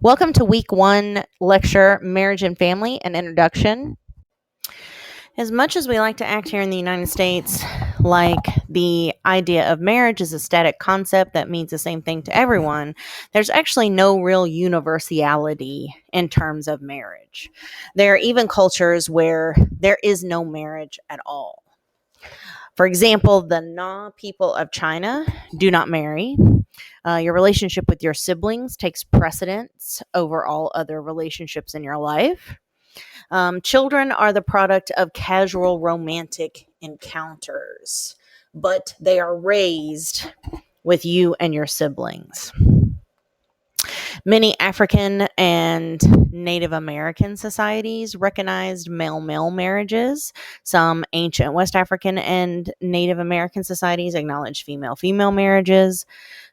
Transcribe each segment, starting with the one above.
Welcome to week one lecture, Marriage and Family, an introduction. As much as we like to act here in the United States like the idea of marriage is a static concept that means the same thing to everyone, there's actually no real universality in terms of marriage. There are even cultures where there is no marriage at all. For example, the Na people of China do not marry. Your relationship with your siblings takes precedence over all other relationships in your life. Children are the product of casual romantic encounters, but they are raised with you and your siblings. Many African and Native American societies recognized male-male marriages. Some ancient West African and Native American societies acknowledged female-female marriages.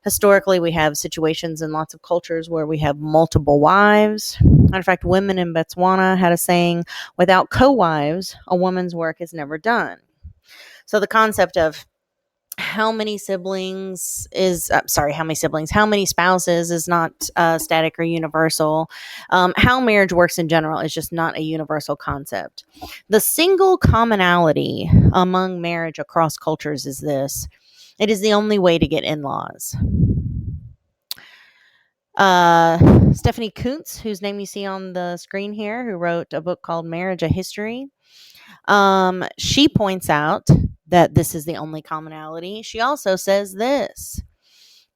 Historically, we have situations in lots of cultures where we have multiple wives. Matter of fact, women in Botswana had a saying, without co-wives, a woman's work is never done. So the concept of how many spouses is not static or universal. How marriage works in general is just not a universal concept. The single commonality among marriage across cultures is this: it is the only way to get in-laws. Stephanie Coontz, whose name you see on the screen here, who wrote a book called Marriage: A History, she points out that this is the only commonality. She also says this: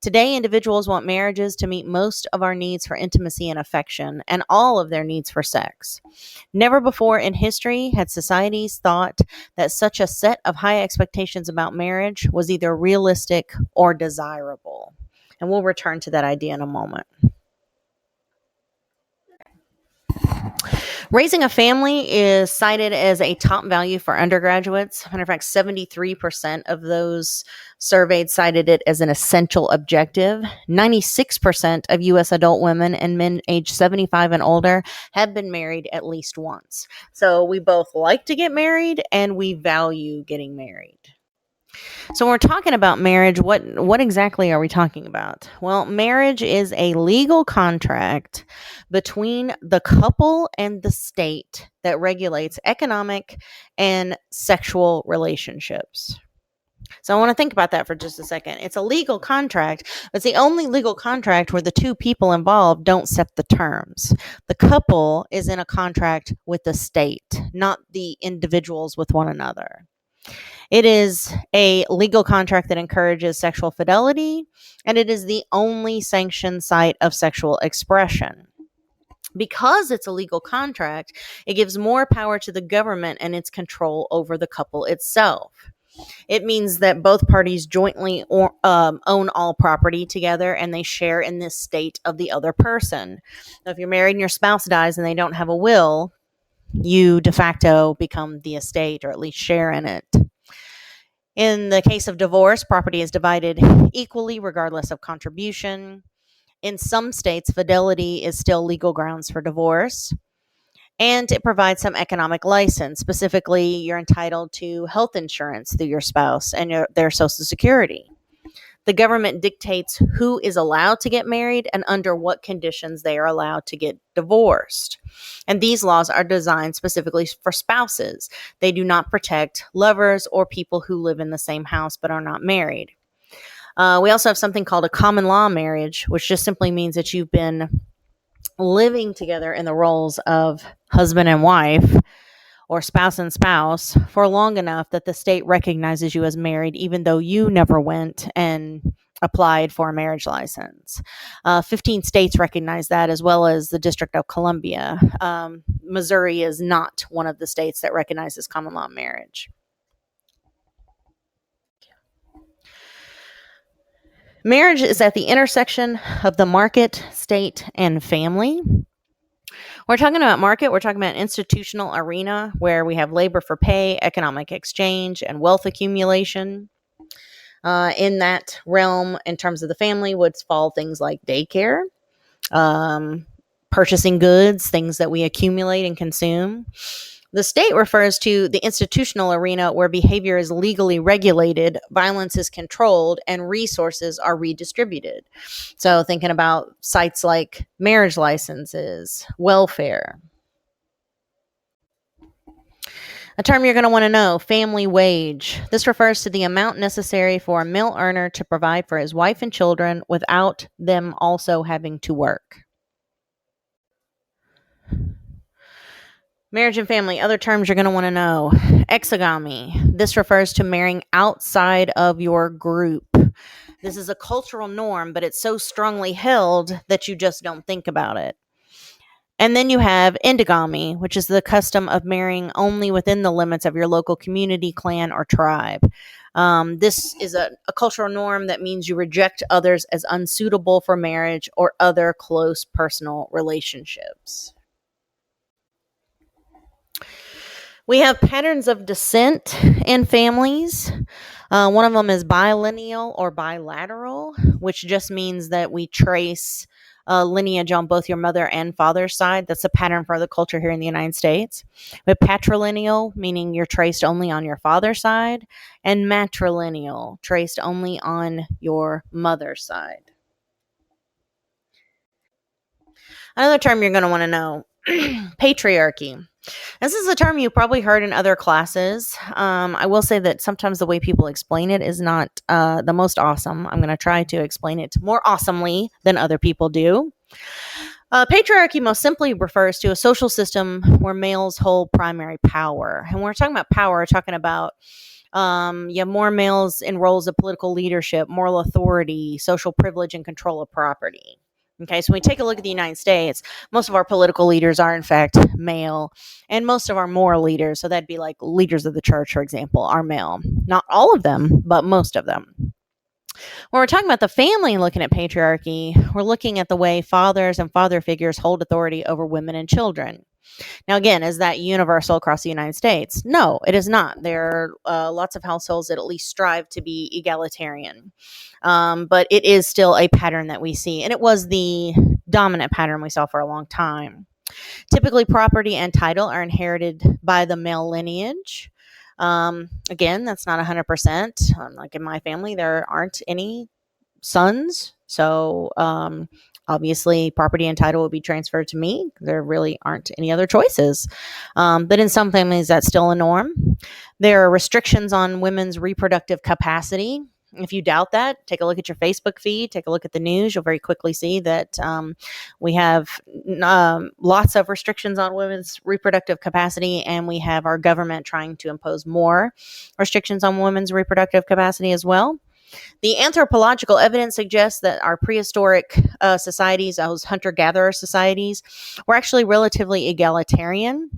today, individuals want marriages to meet most of our needs for intimacy and affection, and all of their needs for sex. Never before in history had societies thought that such a set of high expectations about marriage was either realistic or desirable. And we'll return to that idea in a moment. Raising a family is cited as a top value for undergraduates. Matter of fact, 73% of those surveyed cited it as an essential objective. 96% of U.S. adult women and men aged 75 and older have been married at least once. So we both like to get married and we value getting married. So when we're talking about marriage, what exactly are we talking about? Well, marriage is a legal contract between the couple and the state that regulates economic and sexual relationships. So I want to think about that for just a second. It's a legal contract. It's the only legal contract where the two people involved don't set the terms. The couple is in a contract with the state, not the individuals with one another. It is a legal contract that encourages sexual fidelity, and it is the only sanctioned site of sexual expression. Because it's a legal contract, it gives more power to the government and its control over the couple itself. It means that both parties jointly own all property together, and they share in the estate of the other person. Now, if you're married and your spouse dies and they don't have a will, you de facto become the estate, or at least share in it. In the case of divorce, property is divided equally regardless of contribution. In some states, fidelity is still legal grounds for divorce. And it provides some economic license. Specifically, you're entitled to health insurance through your spouse and their Social Security. The government dictates who is allowed to get married and under what conditions they are allowed to get divorced. And these laws are designed specifically for spouses. They do not protect lovers or people who live in the same house but are not married. We also have something called a common law marriage, which just simply means that you've been living together in the roles of husband and wife, or spouse and spouse, for long enough that the state recognizes you as married, even though you never went and applied for a marriage license. 15 states recognize that, as well as the District of Columbia. Missouri is not one of the states that recognizes common law marriage. Marriage is at the intersection of the market, state, and family. We're talking about market. We're talking about an institutional arena where we have labor for pay, economic exchange, and wealth accumulation. In that realm, in terms of the family, would fall things like daycare, purchasing goods, things that we accumulate and consume. The state refers to the institutional arena where behavior is legally regulated, violence is controlled, and resources are redistributed. So, thinking about sites like marriage licenses, welfare. A term you're going to want to know, family wage. This refers to the amount necessary for a male earner to provide for his wife and children without them also having to work. Marriage and family, other terms you're going to want to know. Exogamy. This refers to marrying outside of your group. This is a cultural norm, but it's so strongly held that you just don't think about it. And then you have endogamy, which is the custom of marrying only within the limits of your local community, clan, or tribe. This is a cultural norm that means you reject others as unsuitable for marriage or other close personal relationships. We have patterns of descent in families. One of them is bilineal or bilateral, which just means that we trace lineage on both your mother and father's side. That's a pattern for the culture here in the United States. We have patrilineal, meaning you're traced only on your father's side, and matrilineal, traced only on your mother's side. Another term you're going to want to know, patriarchy. This is a term you probably heard in other classes. I will say that sometimes the way people explain it is not the most awesome. I'm going to try to explain it more awesomely than other people do. Patriarchy most simply refers to a social system where males hold primary power. And when we're talking about power, we're talking about you have more males in roles of political leadership, moral authority, social privilege, and control of property. Okay, so when we take a look at the United States, most of our political leaders are, in fact, male, and most of our moral leaders, so that'd be like leaders of the church, for example, are male. Not all of them, but most of them. When we're talking about the family and looking at patriarchy, we're looking at the way fathers and father figures hold authority over women and children. Now, again, is that universal across the United States? No, it is not. There are lots of households that at least strive to be egalitarian. But it is still a pattern that we see. And it was the dominant pattern we saw for a long time. Typically, property and title are inherited by the male lineage. Again, that's not 100%. Like in my family, there aren't any sons. So, obviously, property and title will be transferred to me. There really aren't any other choices. But in some families, that's still a norm. There are restrictions on women's reproductive capacity. If you doubt that, take a look at your Facebook feed, take a look at the news. You'll very quickly see that we have lots of restrictions on women's reproductive capacity, and we have our government trying to impose more restrictions on women's reproductive capacity as well. The anthropological evidence suggests that our prehistoric societies, those hunter-gatherer societies, were actually relatively egalitarian.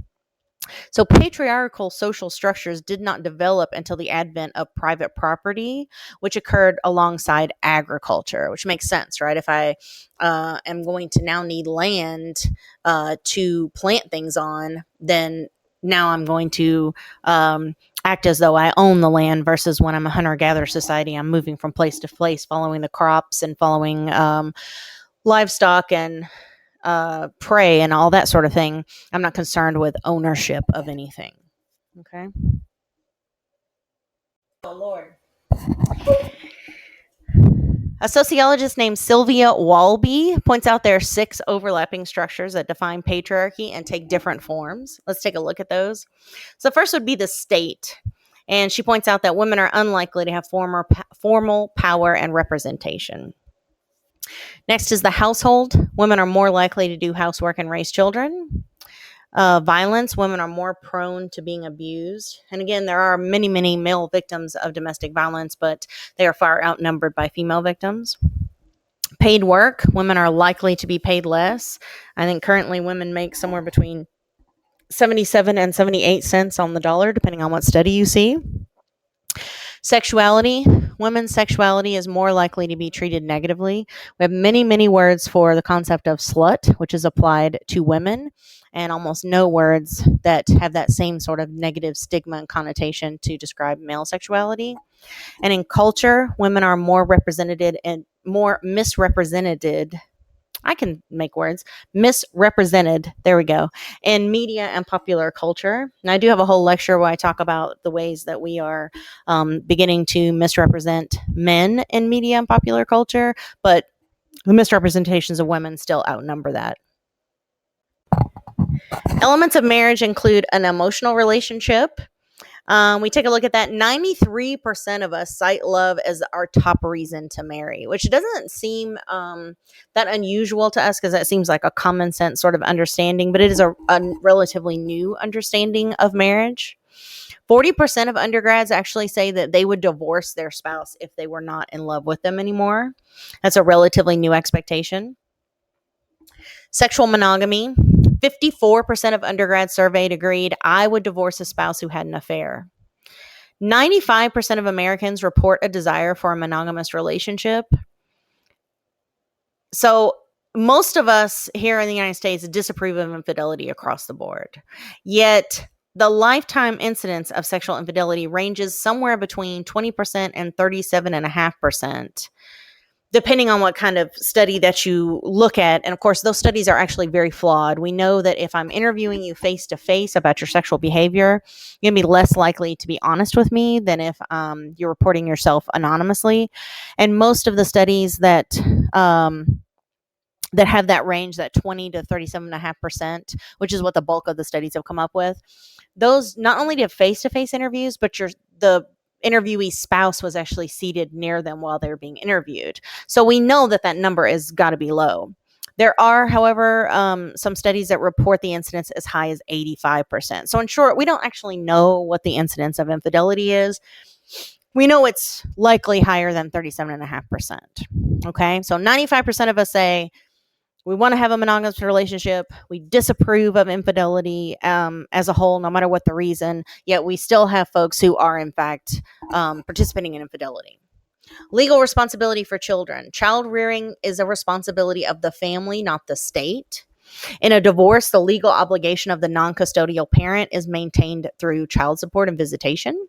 So patriarchal social structures did not develop until the advent of private property, which occurred alongside agriculture, which makes sense, right? If I am going to now need land to plant things on, then now I'm going to act as though I own the land versus when I'm a hunter-gatherer society, I'm moving from place to place, following the crops and following livestock and prey and all that sort of thing. I'm not concerned with ownership of anything. Okay. Oh, Lord. A sociologist named Sylvia Walby points out there are 6 overlapping structures that define patriarchy and take different forms. Let's take a look at those. So first would be the state. And she points out that women are unlikely to have formal power and representation. Next is the household. Women are more likely to do housework and raise children. Violence, women are more prone to being abused. And again, there are many, many male victims of domestic violence, but they are far outnumbered by female victims. Paid work, women are likely to be paid less. I think currently women make somewhere between 77 and 78 cents on the dollar, depending on what study you see. Sexuality, women's sexuality is more likely to be treated negatively. We have many, many words for the concept of slut, which is applied to women, and almost no words that have that same sort of negative stigma and connotation to describe male sexuality. And in culture, women are more represented and more misrepresented I can make words, misrepresented, there we go, in media and popular culture. And I do have a whole lecture where I talk about the ways that we are beginning to misrepresent men in media and popular culture, but the misrepresentations of women still outnumber that. Elements of marriage include an emotional relationship. We take a look at that. 93% of us cite love as our top reason to marry, which doesn't seem that unusual to us because that seems like a common sense sort of understanding, but it is a relatively new understanding of marriage. 40% of undergrads actually say that they would divorce their spouse if they were not in love with them anymore. That's a relatively new expectation. Sexual monogamy. 54% of undergrads surveyed agreed, I would divorce a spouse who had an affair. 95% of Americans report a desire for a monogamous relationship. So most of us here in the United States disapprove of infidelity across the board. Yet the lifetime incidence of sexual infidelity ranges somewhere between 20% and 37.5%. Depending on what kind of study that you look at. And of course, those studies are actually very flawed. We know that if I'm interviewing you face to face about your sexual behavior, you're going to be less likely to be honest with me than if you're reporting yourself anonymously. And most of the studies that have that range, that 20 to 37.5%, which is what the bulk of the studies have come up with, those not only do face-to-face interviews, but the interviewee spouse was actually seated near them while they're being interviewed. So we know that that number has got to be low. There are, however, some studies that report the incidence as high as 85%. So in short, we don't actually know what the incidence of infidelity is. We know it's likely higher than 37.5%. Okay, so 95% of us say we want to have a monogamous relationship. We disapprove of infidelity as a whole, no matter what the reason. Yet we still have folks who are, in fact, participating in infidelity. Legal responsibility for children. Child rearing is a responsibility of the family, not the state. In a divorce, the legal obligation of the non-custodial parent is maintained through child support and visitation.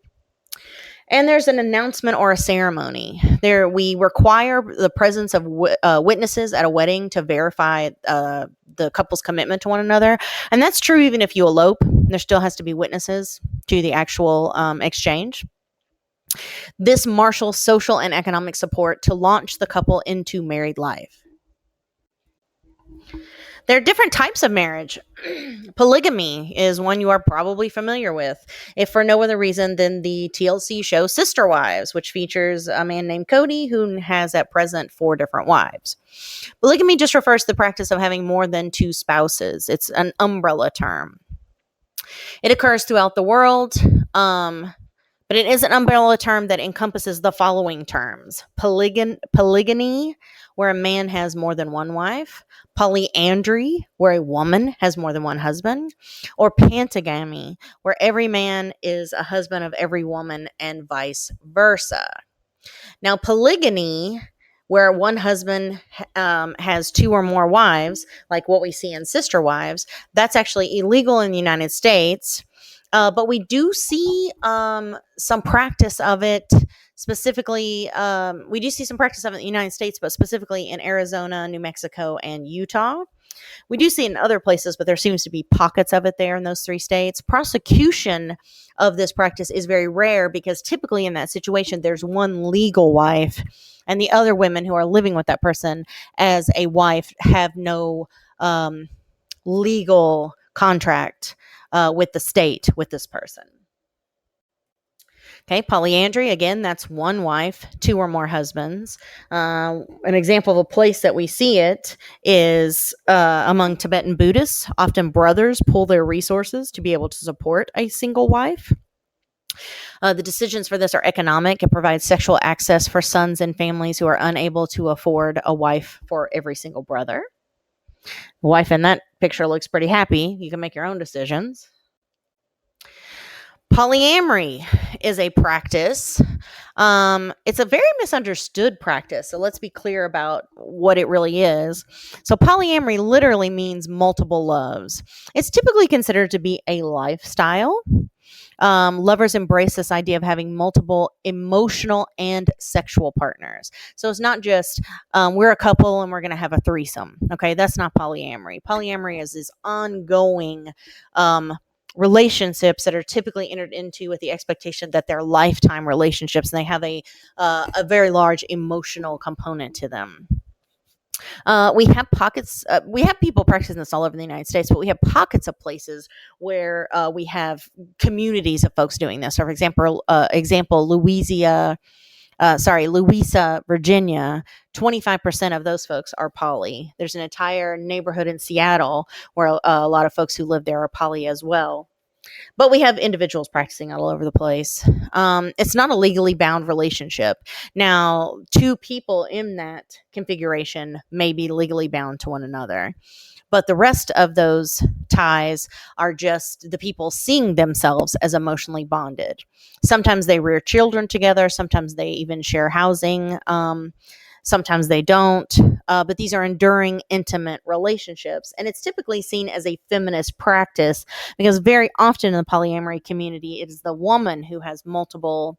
And there's an announcement or a ceremony. There, we require the presence of witnesses at a wedding to verify the couple's commitment to one another. And that's true even if you elope. There still has to be witnesses to the actual exchange. This marshals social and economic support to launch the couple into married life. There are different types of marriage. Polygamy is one you are probably familiar with, if for no other reason than the TLC show Sister Wives, which features a man named Cody who has at present 4 different wives. Polygamy just refers to the practice of having more than 2 spouses. It's an umbrella term. It occurs throughout the world, but it is an umbrella term that encompasses the following terms: polygyny, where a man has more than 1 wife; polyandry, where a woman has more than 1 husband; or pantagamy, where every man is a husband of every woman and vice versa. Now, polygyny, where one husband has 2 or more wives, like what we see in Sister Wives, that's actually illegal in the United States. But we do see some practice of it, specifically, we do see some practice of it in the United States, but specifically in Arizona, New Mexico, and Utah. We do see it in other places, but there seems to be pockets of it there in those 3 states. Prosecution of this practice is very rare because typically in that situation, there's one legal wife, and the other women who are living with that person as a wife have no legal contract with the state with this person. Okay, polyandry, again, that's 1 wife, 2 or more husbands. An example of a place that we see it is among Tibetan Buddhists. Often brothers pool their resources to be able to support a single wife. The decisions for this are economic. It provides sexual access for sons and families who are unable to afford a wife for every single brother. The wife in that picture looks pretty happy. You can make your own decisions. Polyamory is a practice. It's a very misunderstood practice. So let's be clear about what it really is. So polyamory literally means multiple loves. It's typically considered to be a lifestyle. Lovers embrace this idea of having multiple emotional and sexual partners. So it's not just we're a couple and we're going to have a threesome. Okay, that's not polyamory. Polyamory is this ongoing relationships that are typically entered into with the expectation that they're lifetime relationships and they have a very large emotional component to them. We have pockets. We have people practicing this all over the United States, but we have pockets of places where we have communities of folks doing this. So, for example, Louisa, Virginia. 25% of those folks are poly. There's an entire neighborhood in Seattle where a lot of folks who live there are poly as well. But we have individuals practicing all over the place. It's not a legally bound relationship. Now, two people in that configuration may be legally bound to one another, but the rest of those ties are just the people seeing themselves as emotionally bonded. Sometimes they rear children together, sometimes they even share housing. Sometimes they don't, but these are enduring, intimate relationships. And it's typically seen as a feminist practice because very often in the polyamory community, it is the woman who has multiple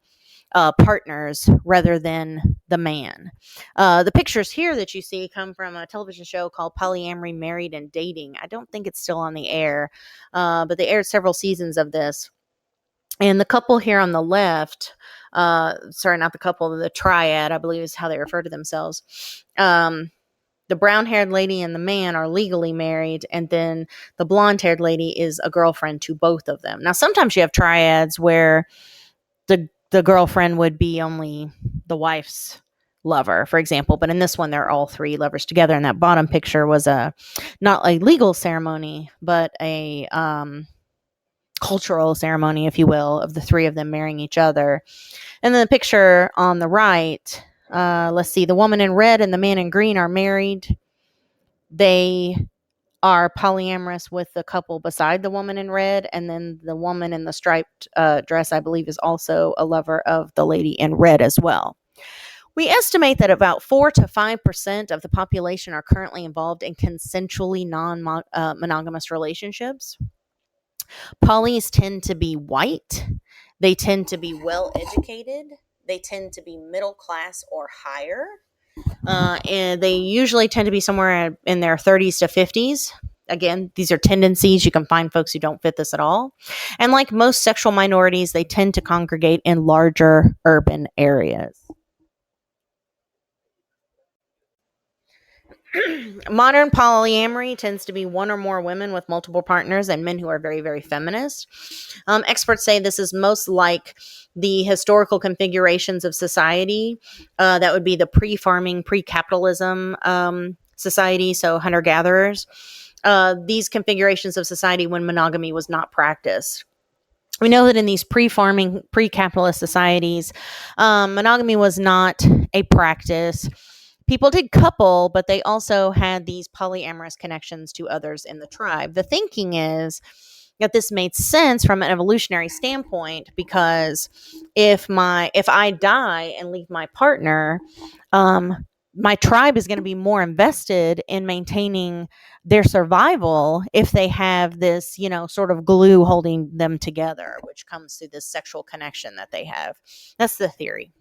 partners rather than the man. The pictures here that you see come from a television show called Polyamory, Married, and Dating. I don't think it's still on the air, but they aired several seasons of this. And the couple here on the left, sorry, not the couple, the triad, I believe is how they refer to themselves. The brown-haired lady and the man are legally married, and then the blonde-haired lady is a girlfriend to both of them. Now, sometimes you have triads where the girlfriend would be only the wife's lover, for example, but in this one, they're all three lovers together. And that bottom picture was not a legal ceremony, but a cultural ceremony, if you will, of the three of them marrying each other. And then the picture on the right, let's see, the woman in red and the man in green are married. They are polyamorous with the couple beside the woman in red, and then the woman in the striped dress, I believe, is also a lover of the lady in red as well. We estimate that about 4 to 5% of the population are currently involved in consensually non-monogamous relationships. Polys tend to be white. They tend to be well educated. They tend to be middle class or higher. And they usually tend to be somewhere in their 30s to 50s. Again, these are tendencies. You can find folks who don't fit this at all. And like most sexual minorities, they tend to congregate in larger urban areas. Modern polyamory tends to be one or more women with multiple partners and men who are very, very feminist. Experts say this is most like the historical configurations of society. That would be the pre-farming, pre-capitalism society, so hunter-gatherers. These configurations of society when monogamy was not practiced. We know that in these pre-farming, pre-capitalist societies, monogamy was not a practice. People did couple, but they also had these polyamorous connections to others in the tribe. The thinking is that this made sense from an evolutionary standpoint because if I die and leave my partner, my tribe is going to be more invested in maintaining their survival if they have this, sort of glue holding them together, which comes through this sexual connection that they have. That's the theory.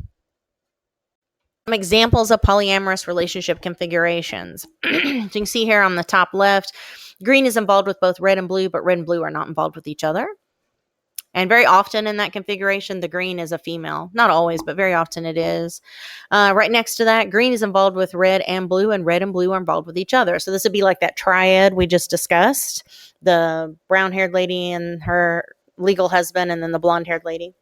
Some examples of polyamorous relationship configurations. So you can see here on the top left, green is involved with both red and blue, but red and blue are not involved with each other. And very often in that configuration, the green is a female. Not always, but very often it is. Right next to that, green is involved with red and blue are involved with each other. So this would be like that triad we just discussed. The brown-haired lady and her legal husband, and then the blonde-haired lady.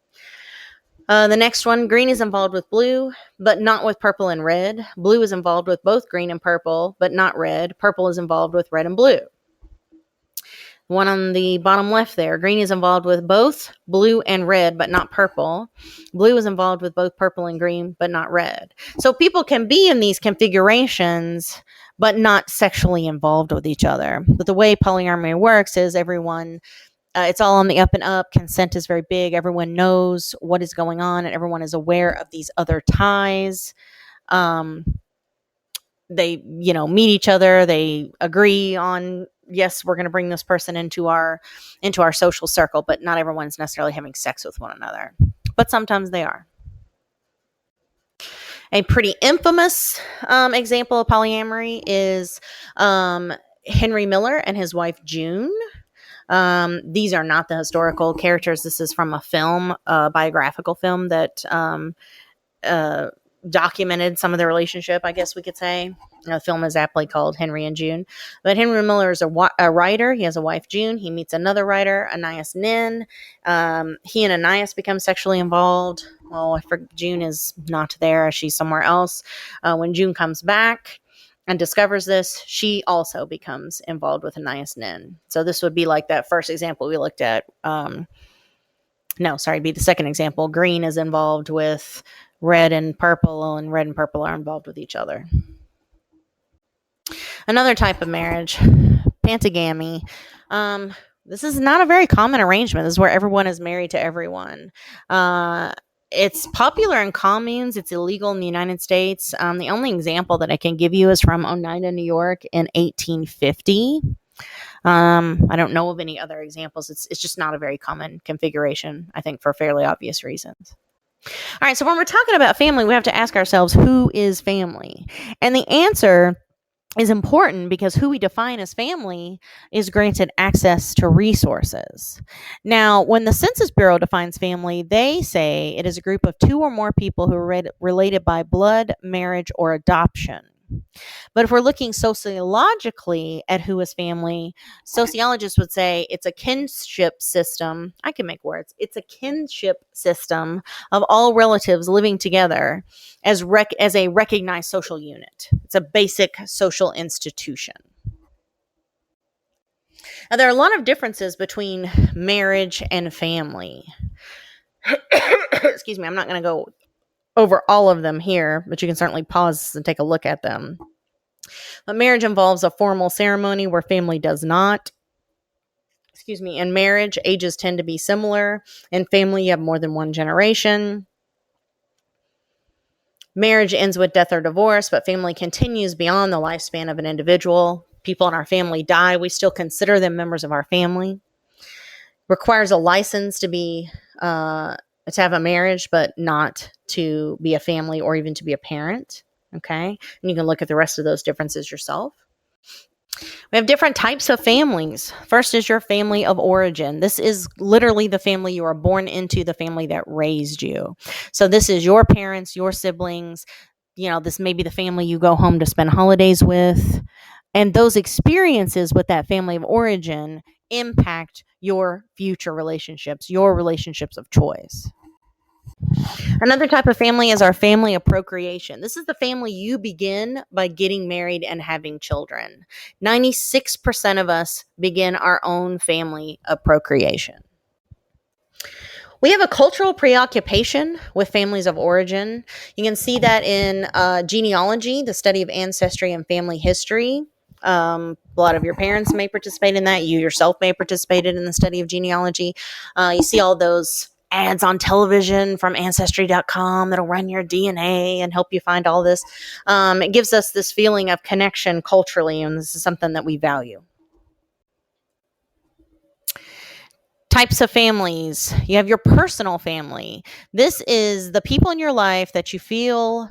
The next one, green is involved with blue, but not with purple and red. Blue is involved with both green and purple, but not red. Purple is involved with red and blue. One on the bottom left there, green is involved with both blue and red, but not purple. Blue is involved with both purple and green, but not red. So people can be in these configurations, but not sexually involved with each other. But the way polyamory works is everyone... it's all on the up and up. Consent is very big. Everyone knows what is going on and everyone is aware of these other ties. meet each other, they agree on, yes, we're going to bring this person into our social circle, but not everyone's necessarily having sex with one another, but sometimes they are. A pretty infamous example of polyamory is Henry Miller and his wife June. These are not the historical characters. This is from a film, a biographical film that documented some of the relationship, I guess we could say. The film is aptly called Henry and June. But Henry Miller is a writer. He has a wife, June. He meets another writer, Anais Nin. He and Anais become sexually involved. Well, June is not there. She's somewhere else. When June comes back and discovers this, she also becomes involved with Anais Nin. So this would be like that first example we looked at. Be the second example. Green is involved with red and purple, and red and purple are involved with each other. Another type of marriage, pantagamy. This is not a very common arrangement. This is where everyone is married to everyone. It's popular in communes. It's illegal in the United States. The only example that I can give you is from Oneida, New York in 1850. I don't know of any other examples. It's just not a very common configuration, I think, for fairly obvious reasons. All right, so when we're talking about family, we have to ask ourselves, who is family? And the answer is important because who we define as family is granted access to resources. Now, when the Census Bureau defines family, they say it is a group of two or more people who are related by blood, marriage, or adoption. But if we're looking sociologically at who is family, sociologists would say it's a kinship system. I can make words. It's a kinship system of all relatives living together as a recognized social unit. It's a basic social institution. Now, there are a lot of differences between marriage and family. Excuse me, I'm not going to go over all of them here, but you can certainly pause and take a look at them. But marriage involves a formal ceremony where family does not. In marriage, ages tend to be similar. In family, you have more than one generation. Marriage ends with death or divorce, but family continues beyond the lifespan of an individual. People in our family die. We still consider them members of our family. Requires a license to have a marriage, but not to be a family or even to be a parent. Okay. And you can look at the rest of those differences yourself. We have different types of families. First is your family of origin. This is literally the family you are born into, the family that raised you. So this is your parents, your siblings. This may be the family you go home to spend holidays with. And those experiences with that family of origin impact your future relationships, your relationships of choice. Another type of family is our family of procreation. This is the family you begin by getting married and having children. 96% of us begin our own family of procreation. We have a cultural preoccupation with families of origin. You can see that in genealogy, the study of ancestry and family history. A lot of your parents may participate in that. You yourself may participate in the study of genealogy. You see all those ads on television from Ancestry.com that'll run your DNA and help you find all this. It gives us this feeling of connection culturally, and this is something that we value. Types of families. You have your personal family. This is the people in your life that you feel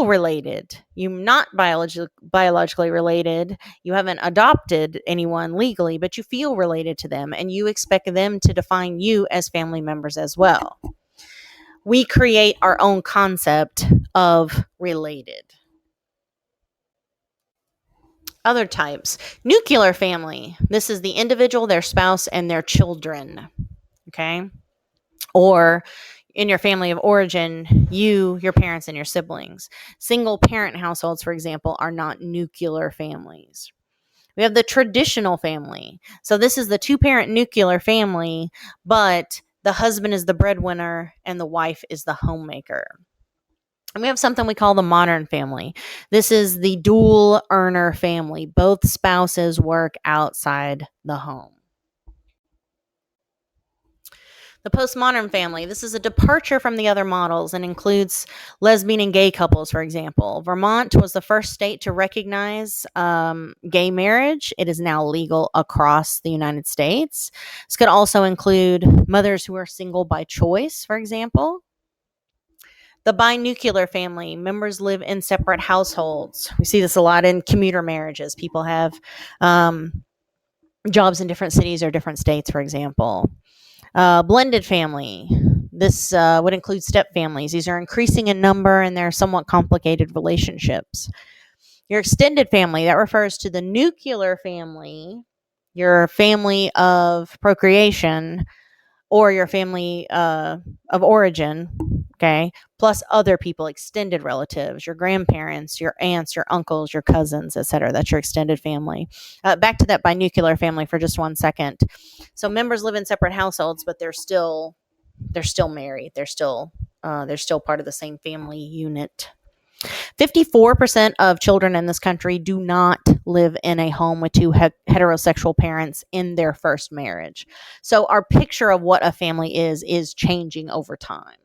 related. You're not biologically related. You haven't adopted anyone legally, but you feel related to them, and you expect them to define you as family members as well. We create our own concept of related. Other types. Nuclear family. This is the individual, their spouse, and their children. Okay? Or in your family of origin, your parents, and your siblings. Single parent households, for example, are not nuclear families. We have the traditional family. So this is the two-parent nuclear family, but the husband is the breadwinner and the wife is the homemaker. And we have something we call the modern family. This is the dual earner family. Both spouses work outside the home. The postmodern family. This is a departure from the other models and includes lesbian and gay couples, for example. Vermont was the first state to recognize gay marriage. It is now legal across the United States. This could also include mothers who are single by choice, for example. The binuclear family. Members live in separate households. We see this a lot in commuter marriages. People have jobs in different cities or different states, for example. Blended family. This would include step families. These are increasing in number and they're somewhat complicated relationships. Your extended family, that refers to the nuclear family, your family of procreation, or your family of origin, okay, plus other people, extended relatives, your grandparents, your aunts, your uncles, your cousins, etc. That's your extended family. Back to that binuclear family for just 1 second. So members live in separate households, but they're still married. They're still part of the same family unit. 54% of children in this country do not live in a home with two heterosexual parents in their first marriage. So our picture of what a family is changing over time.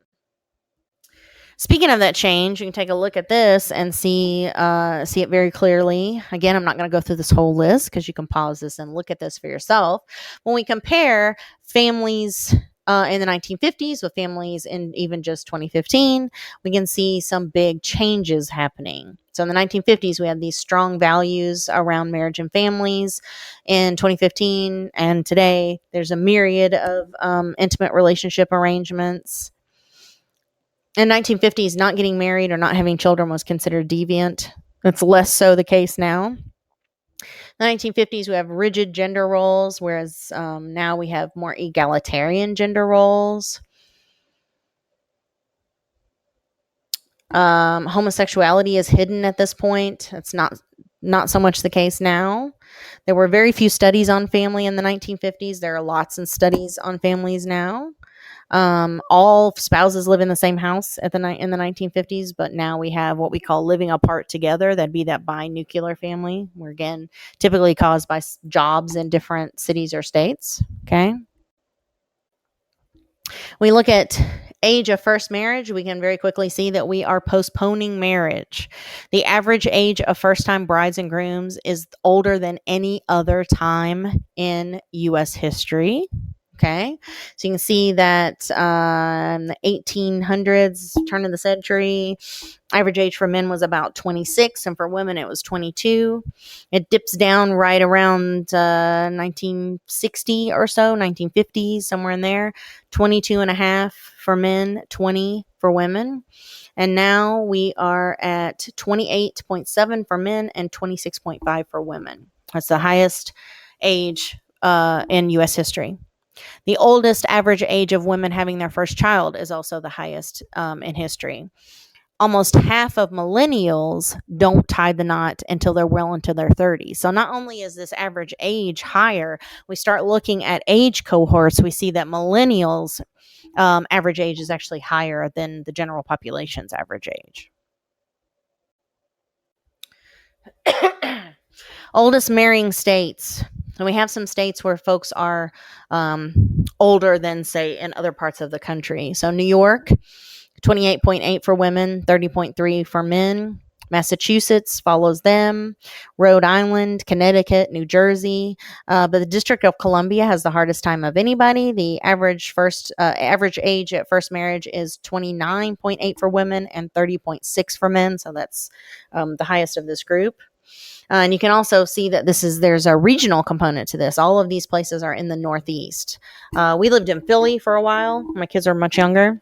Speaking of that change, you can take a look at this and see it very clearly. Again, I'm not going to go through this whole list because you can pause this and look at this for yourself. When we compare families in the 1950s with families in even just 2015, we can see some big changes happening. So in the 1950s, we had these strong values around marriage and families. In 2015 and today, there's a myriad of intimate relationship arrangements. In 1950s, not getting married or not having children was considered deviant. That's less so the case now. In the 1950s, we have rigid gender roles, whereas now we have more egalitarian gender roles. Homosexuality is hidden at this point. It's not so much the case now. There were very few studies on family in the 1950s. There are lots of studies on families now. All spouses live in the same house in the 1950s, but now we have what we call living apart together. That'd be that binuclear family, where again, typically caused by jobs in different cities or states. Okay. We look at age of first marriage, we can very quickly see that we are postponing marriage. The average age of first-time brides and grooms is older than any other time in U.S. history. Okay, so you can see that in the 1800s, turn of the century, average age for men was about 26, and for women it was 22. It dips down right around 1960 or so, 1950s, somewhere in there. 22 and a half for men, 20 for women. And now we are at 28.7 for men and 26.5 for women. That's the highest age in U.S. history. The oldest average age of women having their first child is also the highest in history. Almost half of millennials don't tie the knot until they're well into their 30s. So not only is this average age higher, we start looking at age cohorts, we see that millennials' average age is actually higher than the general population's average age. Oldest marrying states. And we have some states where folks are older than, say, in other parts of the country. So New York, 28.8 for women, 30.3 for men. Massachusetts follows them. Rhode Island, Connecticut, New Jersey. But the District of Columbia has the hardest time of anybody. The average age at first marriage is 29.8 for women and 30.6 for men. So that's the highest of this group. And you can also see that there's a regional component to this. All of these places are in the Northeast. We lived in Philly for a while. My kids are much younger.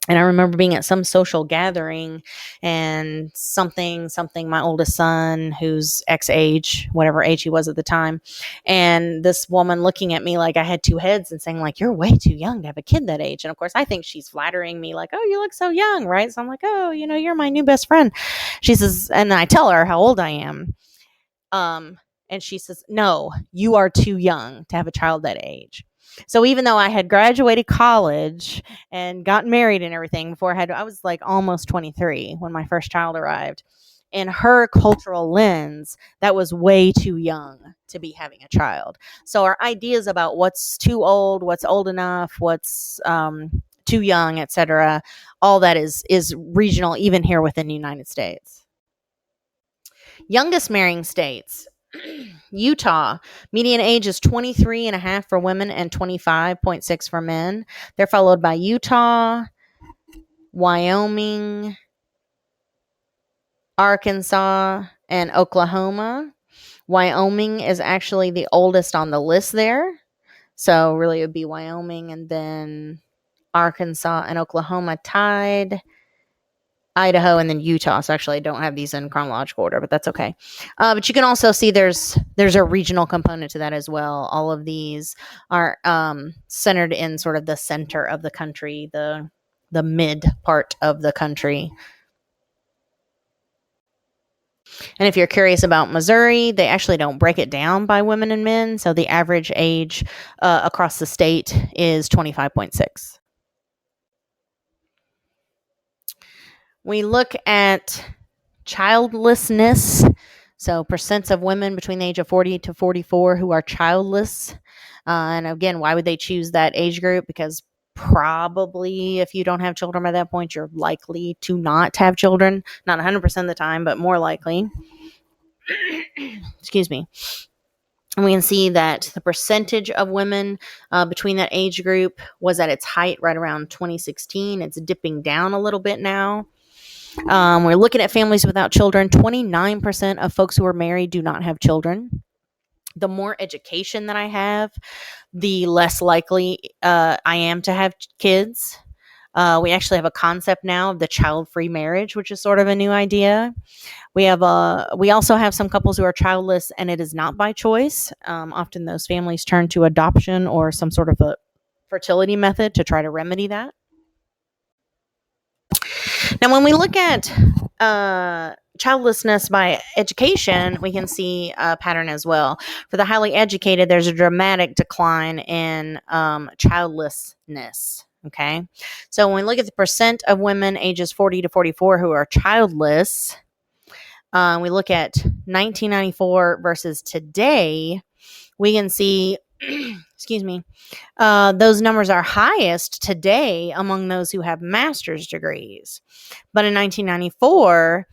And I remember being at some social gathering and something, my oldest son, who's X age, whatever age he was at the time. And this woman looking at me like I had two heads and saying like, you're way too young to have a kid that age. And of course I think she's flattering me like, oh, you look so young, right? So I'm like, oh, you're my new best friend. She says, and I tell her how old I am. And she says, no, you are too young to have a child that age. So even though I had graduated college and gotten married and everything before I was like almost 23 when my first child arrived. In her cultural lens, that was way too young to be having a child. So our ideas about what's too old, what's old enough, what's too young, etc., all that is regional, even here within the United States. Youngest marrying states. Utah, median age is 23 and a half for women and 25.6 for men. They're followed by Utah, Wyoming, Arkansas, and Oklahoma. Wyoming is actually the oldest on the list there. So really it would be Wyoming, and then Arkansas and Oklahoma tied. Idaho, and then Utah. So actually I don't have these in chronological order, but that's okay. But you can also see there's a regional component to that as well. All of these are centered in sort of the center of the country, the mid part of the country. And if you're curious about Missouri, they actually don't break it down by women and men. So the average age across the state is 25.6. We look at childlessness. So percents of women between the age of 40 to 44 who are childless. And again, why would they choose that age group? Because probably if you don't have children by that point, you're likely to not have children. Not 100% of the time, but more likely. Excuse me. And we can see that the percentage of women between that age group was at its height right around 2016. It's dipping down a little bit now. We're looking at families without children. 29% of folks who are married do not have children. The more education that I have, the less likely I am to have kids. We actually have a concept now of the child-free marriage, which is sort of a new idea. We also have some couples who are childless, and it is not by choice. Often those families turn to adoption or some sort of a fertility method to try to remedy that. Now, when we look at childlessness by education, we can see a pattern as well. For the highly educated, there's a dramatic decline in childlessness. Okay. So when we look at the percent of women ages 40 to 44 who are childless, we look at 1994 versus today, we can see, excuse me, those numbers are highest today among those who have master's degrees. But in 1994,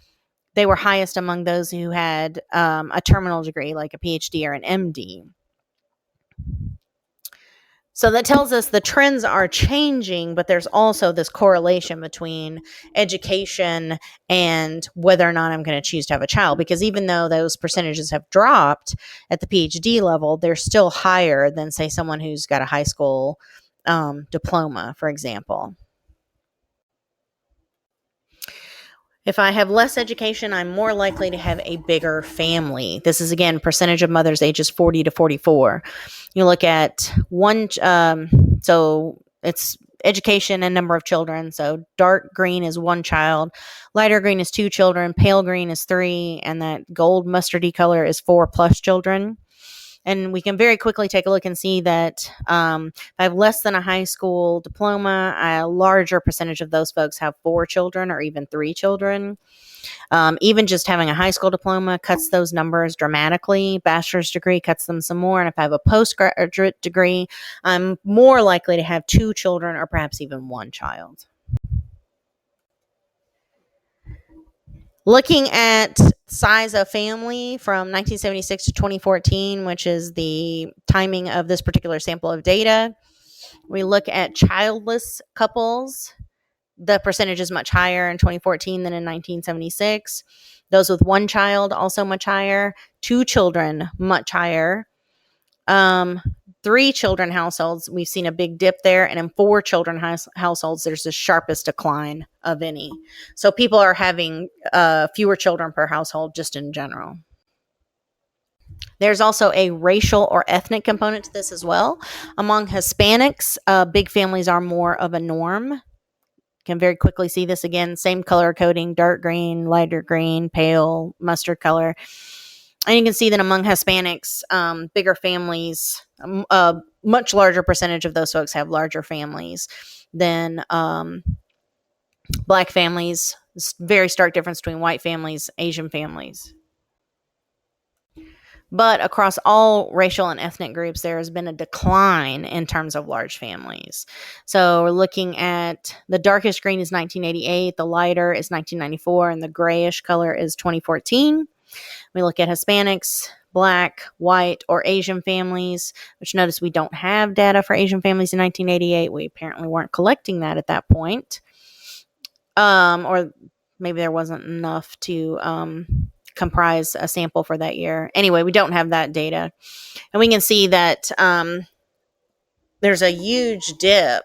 they were highest among those who had a terminal degree, like a PhD or an MD. So that tells us the trends are changing, but there's also this correlation between education and whether or not I'm going to choose to have a child. Because even though those percentages have dropped at the PhD level, they're still higher than, say, someone who's got a high school diploma, for example. If I have less education, I'm more likely to have a bigger family. This is, again, percentage of mothers ages 40 to 44. You look at so it's education and number of children. So dark green is 1 child, lighter green is 2 children, pale green is 3, and that gold mustardy color is 4+ children. And we can very quickly take a look and see that if I have less than a high school diploma, a larger percentage of those folks have 4 children or even 3 children. Even just having a high school diploma cuts those numbers dramatically. Bachelor's degree cuts them some more. And if I have a postgraduate degree, I'm more likely to have 2 children or perhaps even 1 child. Looking at size of family from 1976 to 2014, which is the timing of this particular sample of data, we look at childless couples. The percentage is much higher in 2014 than in 1976. Those with 1 child, also much higher. 2 children, much higher. 3 children households, we've seen a big dip there. And in 4 children households, there's the sharpest decline of any. So people are having fewer children per household just in general. There's also a racial or ethnic component to this as well. Among Hispanics, big families are more of a norm. Can very quickly see this again. Same color coding, dark green, lighter green, pale, mustard color. And you can see that among Hispanics, bigger families, a much larger percentage of those folks have larger families than Black families. It's very stark difference between white families, Asian families. But across all racial and ethnic groups, there has been a decline in terms of large families. So we're looking at the darkest green is 1988, the lighter is 1994, and the grayish color is 2014. We look at Hispanics, Black, white, or Asian families, which notice we don't have data for Asian families in 1988. We apparently weren't collecting that at that point. Or maybe there wasn't enough to comprise a sample for that year. Anyway, we don't have that data. And we can see that there's a huge dip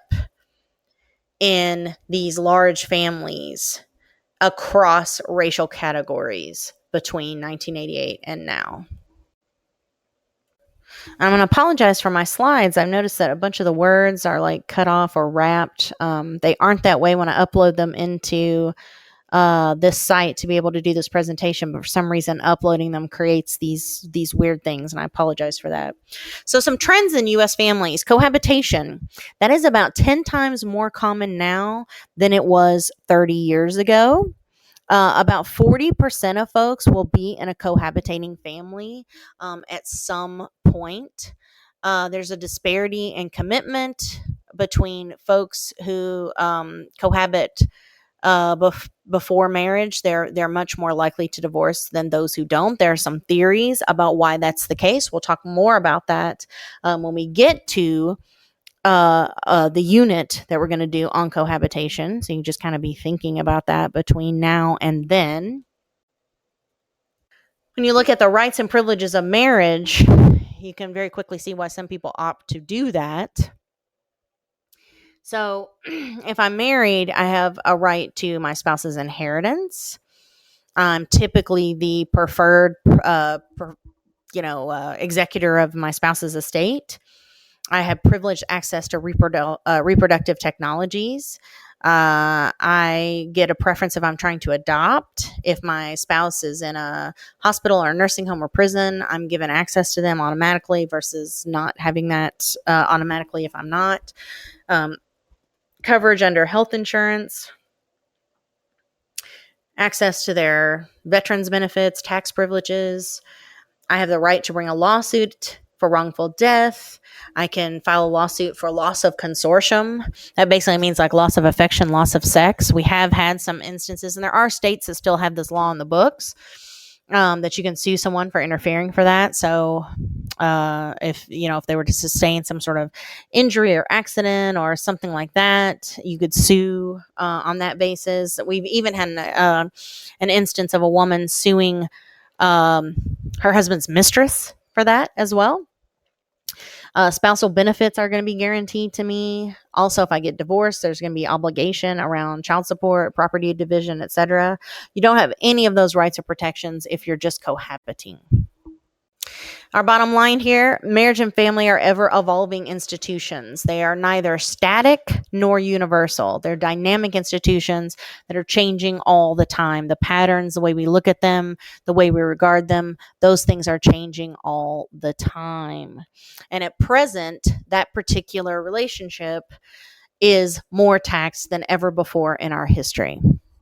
in these large families across racial categories between 1988 and now. I'm going to apologize for my slides. I've noticed that a bunch of the words are like cut off or wrapped. They aren't that way when I upload them into this site to be able to do this presentation, but for some reason uploading them creates these weird things, and I apologize for that. So some trends in U.S. families. Cohabitation. That is about 10 times more common now than it was 30 years ago. About 40% of folks will be in a cohabitating family at some point. There's a disparity in commitment between folks who cohabit before marriage. They're much more likely to divorce than those who don't. There are some theories about why that's the case. We'll talk more about that when we get to the unit that we're going to do on cohabitation. So you can just kind of be thinking about that between now and then. When you look at the rights and privileges of marriage, you can very quickly see why some people opt to do that. So if I'm married, I have a right to my spouse's inheritance. I'm typically the preferred, executor of my spouse's estate. I have privileged access to reproductive technologies. I get a preference if I'm trying to adopt. If my spouse is in a hospital or a nursing home or prison, I'm given access to them automatically versus not having that automatically if I'm not. Coverage under health insurance, access to their veterans benefits, tax privileges. I have the right to bring a lawsuit for wrongful death. I can file a lawsuit for loss of consortium. That basically means like loss of affection, loss of sex. We have had some instances, and there are states that still have this law in the books, that you can sue someone for interfering for that. So if they were to sustain some sort of injury or accident or something like that, you could sue on that basis. We've even had an instance of a woman suing her husband's mistress for that as well. Spousal benefits are going to be guaranteed to me. Also, if I get divorced, there's going to be obligation around child support, property division, etc. You don't have any of those rights or protections if you're just cohabiting. Our bottom line here, marriage and family are ever evolving institutions. They are neither static nor universal. They're dynamic institutions that are changing all the time. The patterns, the way we look at them, the way we regard them, those things are changing all the time. And at present, that particular relationship is more taxed than ever before in our history.